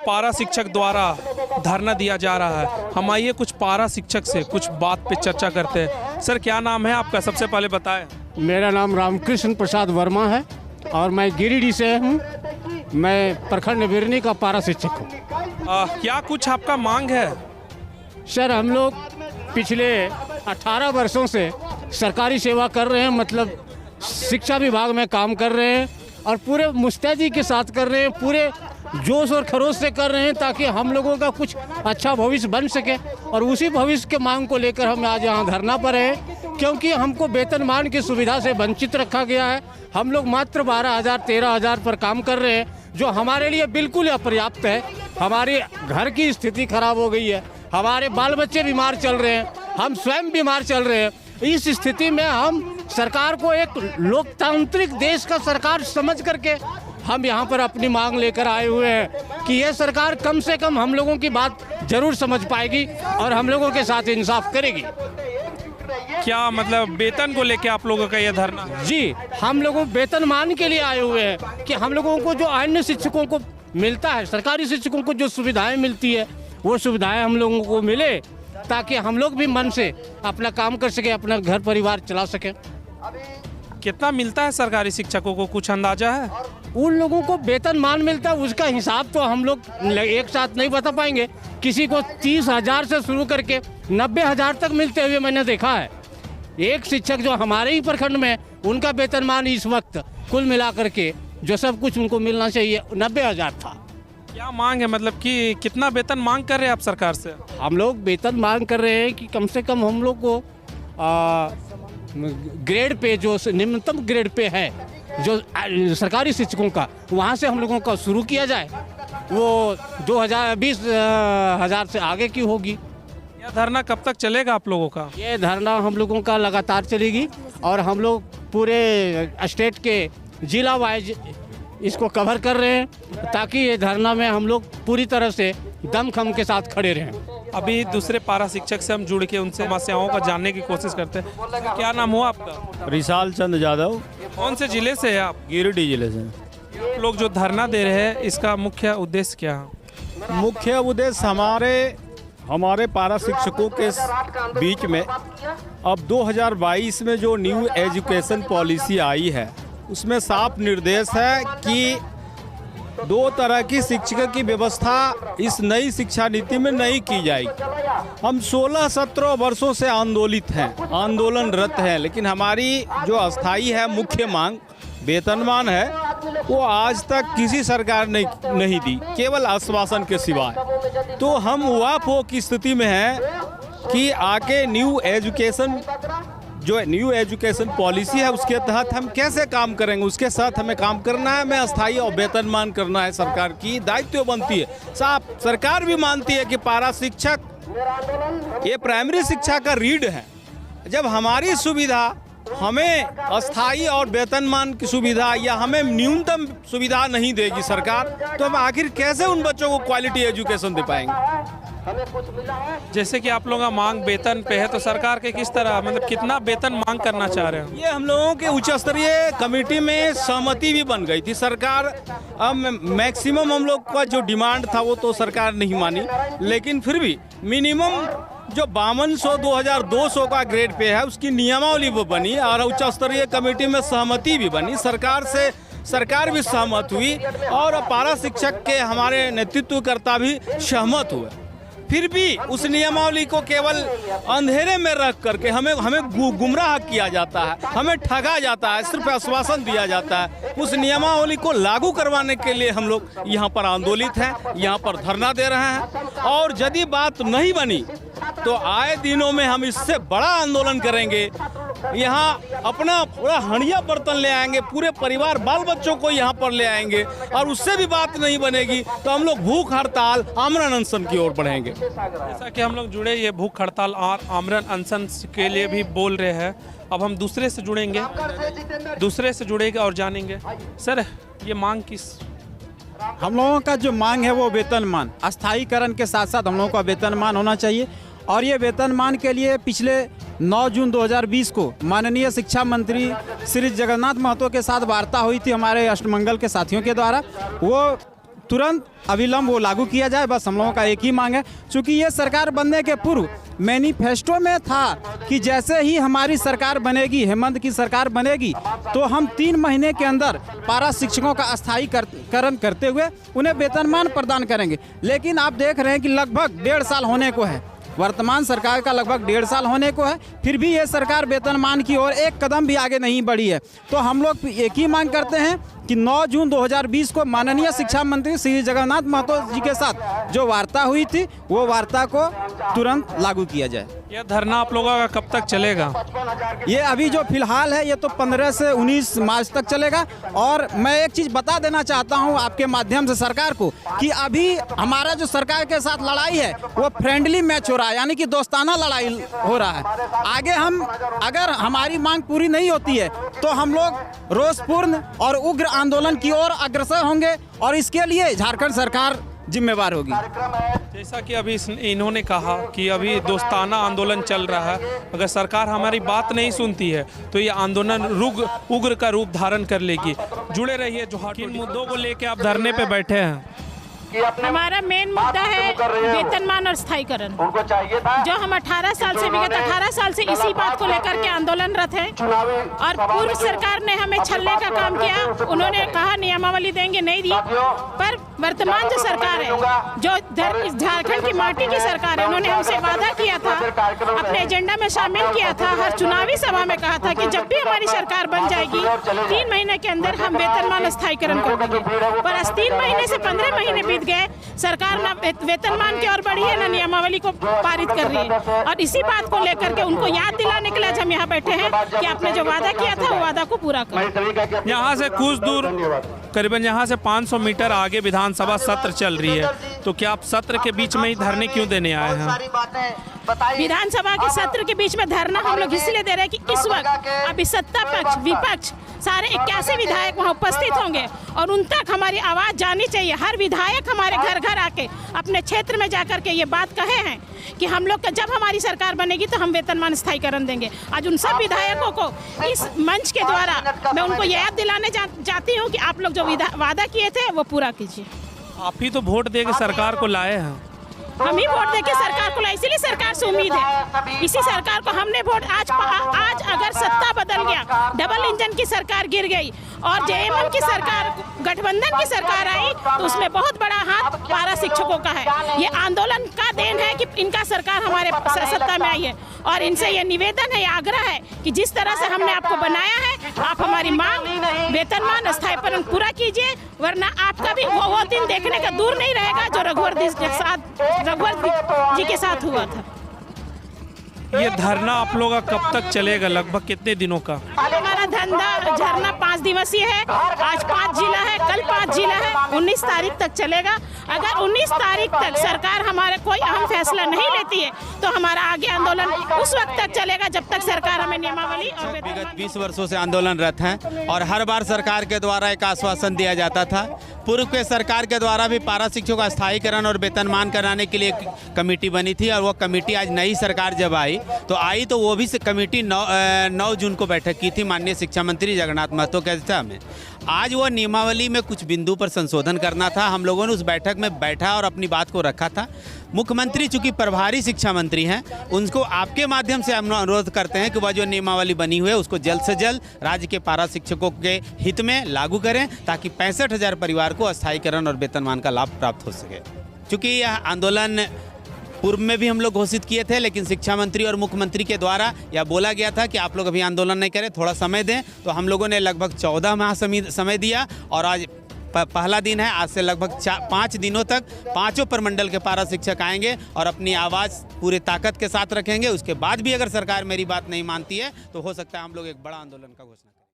पारा शिक्षक द्वारा धरना दिया जा रहा है। हम आइए कुछ पारा शिक्षक से कुछ बात पे चर्चा करते हैं। सर क्या नाम है आपका, सबसे पहले बताएं। मेरा नाम रामकृष्ण प्रसाद वर्मा है और मैं गिरिडीह से हूँ। मैं प्रखंड बिरनी का पारा शिक्षक हूँ। क्या कुछ आपका मांग है? सर हम लोग पिछले 18 वर्षों से सरकारी सेवा कर रहे हैं, मतलब शिक्षा विभाग में काम कर रहे हैं और पूरे मुस्तैदी के साथ कर रहे हैं, पूरे जोश और खरोश से कर रहे हैं ताकि हम लोगों का कुछ अच्छा भविष्य बन सके। और उसी भविष्य के मांग को लेकर हम आज यहाँ धरना पर हैं, क्योंकि हमको वेतनमान की सुविधा से वंचित रखा गया है। हम लोग मात्र 12,000 13,000 पर काम कर रहे हैं, जो हमारे लिए बिल्कुल अपर्याप्त है। हमारे घर की स्थिति खराब हो गई है, हमारे बाल बच्चे बीमार चल रहे हैं, हम स्वयं बीमार चल रहे हैं। इस स्थिति में हम सरकार को एक लोकतांत्रिक देश का सरकार समझ करके हम यहाँ पर अपनी मांग लेकर आए हुए हैं कि ये सरकार कम से कम हम लोगों की बात जरूर समझ पाएगी और हम लोगों के साथ इंसाफ करेगी। क्या मतलब वेतन को लेके आप लोगों का यह धरना? जी, हम लोगों वेतनमान के लिए आए हुए हैं कि हम लोगों को जो अन्य शिक्षकों को मिलता है, सरकारी शिक्षकों को जो सुविधाएं मिलती है वो सुविधाएं हम लोगों को मिले, ताकि हम लोग भी मन से अपना काम कर सके, अपना घर परिवार चला सके। कितना मिलता है सरकारी शिक्षकों को, कुछ अंदाजा है? उन लोगों को वेतनमान मिलता है, उसका हिसाब तो हम लोग एक साथ नहीं बता पाएंगे। किसी को 30,000 से शुरू करके 90,000 तक मिलते हुए मैंने देखा है। एक शिक्षक जो हमारे ही प्रखंड में, उनका वेतनमान इस वक्त कुल मिलाकर के जो सब कुछ उनको मिलना चाहिए 90,000 था। क्या मांग है, मतलब कि कितना वेतन मांग कर रहे हैं आप सरकार से? हम लोग वेतन मांग कर रहे हैं कि कम से कम हम लोग को ग्रेड पे, जो निम्नतम ग्रेड पे है जो सरकारी शिक्षकों का, वहाँ से हम लोगों का शुरू किया जाए। वो 20,000 से आगे की होगी। यह धरना कब तक चलेगा आप लोगों का? ये धरना हम लोगों का लगातार चलेगी और हम लोग पूरे स्टेट के जिला वाइज इसको कवर कर रहे हैं, ताकि ये धरना में हम लोग पूरी तरह से दमखम के साथ खड़े रहें। अभी दूसरे पारा शिक्षक से हम जुड़ के उनसे समस्याओं का जानने की कोशिश करते हैं। क्या नाम हुआ आपका? रिसाल चंद यादव। कौन से जिले से है आप? गिरिडीह जिले से। आप लोग जो धरना दे रहे हैं, इसका मुख्य उद्देश्य क्या है? मुख्य उद्देश्य हमारे पारा शिक्षकों के बीच में अब 2022 में जो न्यू एजुकेशन पॉलिसी आई है, उसमें साफ निर्देश है कि 2 तरह की शिक्षा की व्यवस्था इस नई शिक्षा नीति में नहीं की जाएगी। हम 16-17 वर्षों से आंदोलनरत हैं, लेकिन हमारी जो अस्थाई है मुख्य मांग वेतनमान है, वो आज तक किसी सरकार ने नहीं दी, केवल आश्वासन के सिवाय। तो हम वाफो की स्थिति में हैं कि आके न्यू एजुकेशन पॉलिसी है उसके तहत हम कैसे काम करेंगे, उसके साथ हमें काम करना है। हमें अस्थाई और वेतनमान करना है, सरकार की दायित्व बनती है। साफ सरकार भी मानती है कि पारा शिक्षक ये प्राइमरी शिक्षा का रीढ़ है। जब हमारी सुविधा हमें अस्थाई और वेतनमान की सुविधा या हमें न्यूनतम सुविधा नहीं देगी सरकार, तो हम आखिर कैसे उन बच्चों को क्वालिटी एजुकेशन दे पाएंगे? जैसे कि आप लोगों का मांग वेतन पे है, तो सरकार के किस तरह, मतलब कितना वेतन मांग करना चाह रहे हैं? ये हम लोगों के उच्च स्तरीय कमेटी में सहमति भी बन गई थी। सरकार अब मैक्सिमम हम लोग का जो डिमांड था वो तो सरकार नहीं मानी, लेकिन फिर भी मिनिमम जो 5200 2200 का ग्रेड पे है उसकी नियमावली वो बनी और उच्च स्तरीय कमेटी में सहमति भी बनी। सरकार भी सहमत हुई और पारा शिक्षक के हमारे नेतृत्वकर्ता भी सहमत हुए। फिर भी उस नियमावली को केवल अंधेरे में रख करके हमें गुमराह किया जाता है, हमें ठगा जाता है, सिर्फ आश्वासन दिया जाता है। उस नियमावली को लागू करवाने के लिए हम लोग यहाँ पर आंदोलित हैं, यहाँ पर धरना दे रहे हैं। और यदि बात नहीं बनी तो आए दिनों में हम इससे बड़ा आंदोलन करेंगे। यहाँ अपना पूरा हंडिया बर्तन ले आएंगे, पूरे परिवार बाल बच्चों को यहाँ पर ले आएंगे, और उससे भी बात नहीं बनेगी तो हम लोग भूख हड़ताल आमरण अनशन की ओर बढ़ेंगे। जैसा कि हम लोग जुड़े, ये भूख हड़ताल और आमरण अनशन के लिए भी बोल रहे हैं। अब हम दूसरे से जुड़ेंगे और जानेंगे। सर ये मांग किस? हम लोगों का जो मांग है वो वेतनमान, अस्थायीकरण के साथ साथ हम लोगों का वेतनमान होना चाहिए। और ये वेतनमान के लिए पिछले 9 जून 2020 को माननीय शिक्षा मंत्री श्री जगन्नाथ महतो के साथ वार्ता हुई थी हमारे अष्टमंगल के साथियों के द्वारा। वो तुरंत अविलंब वो लागू किया जाए, बस हम लोगों का एक ही मांग है। चूँकि ये सरकार बनने के पूर्व मैनिफेस्टो में था कि जैसे ही हमारी सरकार बनेगी, हेमंत की सरकार बनेगी, तो हम 3 महीने के अंदर पारा शिक्षकों का अस्थायीकरण करते हुए उन्हें वेतनमान प्रदान करेंगे। लेकिन आप देख रहे हैं कि लगभग 1.5 साल होने को है, वर्तमान सरकार का लगभग 1.5 साल होने को है, फिर भी ये सरकार वेतनमान की ओर एक कदम भी आगे नहीं बढ़ी है। तो हम लोग एक ही मांग करते हैं कि 9 जून 2020 को माननीय शिक्षा मंत्री श्री जगन्नाथ महतो जी के साथ जो वार्ता हुई थी, वो वार्ता को तुरंत लागू किया जाए। यह धरना आप लोगों का कब तक चलेगा? ये अभी जो फिलहाल है ये तो 15 से 19 मार्च तक चलेगा। और मैं एक चीज़ बता देना चाहता हूँ आपके माध्यम से सरकार को कि अभी हमारा जो सरकार के साथ लड़ाई है वो फ्रेंडली मैच हो रहा है, यानी कि दोस्ताना लड़ाई हो रहा है। आगे हम अगर हमारी मांग पूरी नहीं होती है तो हम लोग रोषपूर्ण और उग्र आंदोलन की ओर अग्रसर होंगे और इसके लिए झारखंड सरकार जिम्मेवार होगी। जैसा कि अभी इन्होंने कहा कि अभी दोस्ताना आंदोलन चल रहा है, अगर सरकार हमारी बात नहीं सुनती है तो ये आंदोलन उग्र का रूप धारण कर लेगी। जुड़े रहिए जोहार। किन मुद्दों को लेके आप धरने पे बैठे हैं? हमारा मेन मुद्दा है वेतनमान और स्थायीकरण, जो हम 18 साल से विगत 18 साल से इसी बात को लेकर के आंदोलनरत हैं। और पूर्व सरकार ने हमें छलने का काम किया, उन्होंने कहा नियमावली देंगे, नहीं दी। पर वर्तमान जो सरकार है, जो झारखंड की माटी की सरकार है, उन्होंने हमसे वादा किया था, अपने एजेंडा में शामिल किया था, हर चुनावी सभा में कहा था कि जब भी हमारी सरकार बन जाएगी 3 महीने के अंदर हम वेतनमान स्थायीकरण कर देंगे। पर 3 महीने से 15 महीने बीत गए, सरकार ना वेतनमान की ओर बढ़ी है, ना नियमावली को पारित कर रही है। और इसी बात को लेकर के उनको याद दिलाने के लिए आज हम यहाँ बैठे हैं कि आपने जो वादा किया था वो वादा को पूरा करो। यहाँ से कुछ दूर, करीबन यहाँ से 500 मीटर आगे विधानसभा सत्र चल रही है, तो क्या आप सत्र के बीच में ही धरने क्यों देने आए हैं? विधानसभा के सत्र के बीच में धरना हम लोग इसलिए दे रहे हैं कि इस वक्त अभी सत्ता पक्ष विपक्ष सारे 81 विधायक वहाँ उपस्थित होंगे और उन तक हमारी आवाज़ जानी चाहिए। हर विधायक हमारे घर घर आके अपने क्षेत्र में जाकर के ये बात कहे हैं कि हम लोग का जब हमारी सरकार बनेगी तो हम वेतनमान स्थायीकरण देंगे। आज उन सब विधायकों को इस मंच के द्वारा मैं उनको याद दिलाने चाहती हूँ कि आप लोग जो वादा किए थे वो पूरा कीजिए। आप ही तो वोट दे के सरकार को लाए हैं। हम ही वोट देके सरकार को लाए, इसीलिए सरकार से उम्मीद है। इसी सरकार को हमने वोट आज अगर सत्ता बदल गया, डबल इंजन की सरकार गिर गई और जेएमएम की सरकार, गठबंधन की सरकार आई, तो उसमें बहुत बड़ा हाथ पारा शिक्षकों का है। ये आंदोलन का देन है कि इनका सरकार हमारे सत्ता में आई है। और इनसे ये निवेदन है, ये आग्रह है कि जिस तरह से हमने आपको बनाया है, आप हमारी मांग वेतनमान स्थायीकरण पूरा कीजिए, वरना आपका भी वो दिन देखने का दूर नहीं रहेगा जो रघुवर जी के साथ हुआ था। ये धरना आप लोगों का कब तक चलेगा? लगभग कितने दिनों का? हमारा धरना 5 दिवसीय है। आज 5 जिला है, कल 5 जिला है, 19 तारीख तक चलेगा। अगर 19 तारीख तक सरकार हमारे कोई अहम फैसला नहीं लेती है तो हमारा आगे आंदोलन उस वक्त तक चलेगा जब तक सरकार हमें नियमावली और विगत 20 वर्षों से आंदोलनरत हैं और हर बार सरकार के द्वारा एक आश्वासन दिया जाता था। पूर्व के सरकार के द्वारा भी पारा शिक्षकों का स्थायीकरण और वेतनमान कराने के लिए एक कमेटी बनी थी और वो कमेटी आज नई सरकार जब आई तो वो भी कमेटी 9 जून को बैठक की थी माननीय शिक्षा मंत्री जगन्नाथ महतो के अध्यक्षता में। आज वो नियमावली में कुछ बिंदु पर संशोधन करना था। हम लोगों ने उस बैठक में बैठा और अपनी बात को रखा था। मुख्यमंत्री चूंकि प्रभारी शिक्षा मंत्री हैं, उनको आपके माध्यम से हम अनुरोध करते हैं कि वह जो नियमावली बनी हुई है उसको जल्द से जल्द राज्य के पारा शिक्षकों के हित में लागू करें ताकि 65,000 परिवार को स्थायीकरण और वेतनमान का लाभ प्राप्त हो सके। चूँकि यह आंदोलन पूर्व में भी हम लोग घोषित किए थे, लेकिन शिक्षा मंत्री और मुख्यमंत्री के द्वारा यह बोला गया था कि आप लोग अभी आंदोलन नहीं करें, थोड़ा समय दें। तो हम लोगों ने लगभग 14 माह समय दिया और आज पहला दिन है। आज से लगभग 5 दिनों तक 5 प्रमंडल के पारा शिक्षक आएंगे और अपनी आवाज़ पूरे ताकत के साथ रखेंगे। उसके बाद भी अगर सरकार मेरी बात नहीं मानती है तो हो सकता है हम लोग एक बड़ा आंदोलन का घोषणा करें।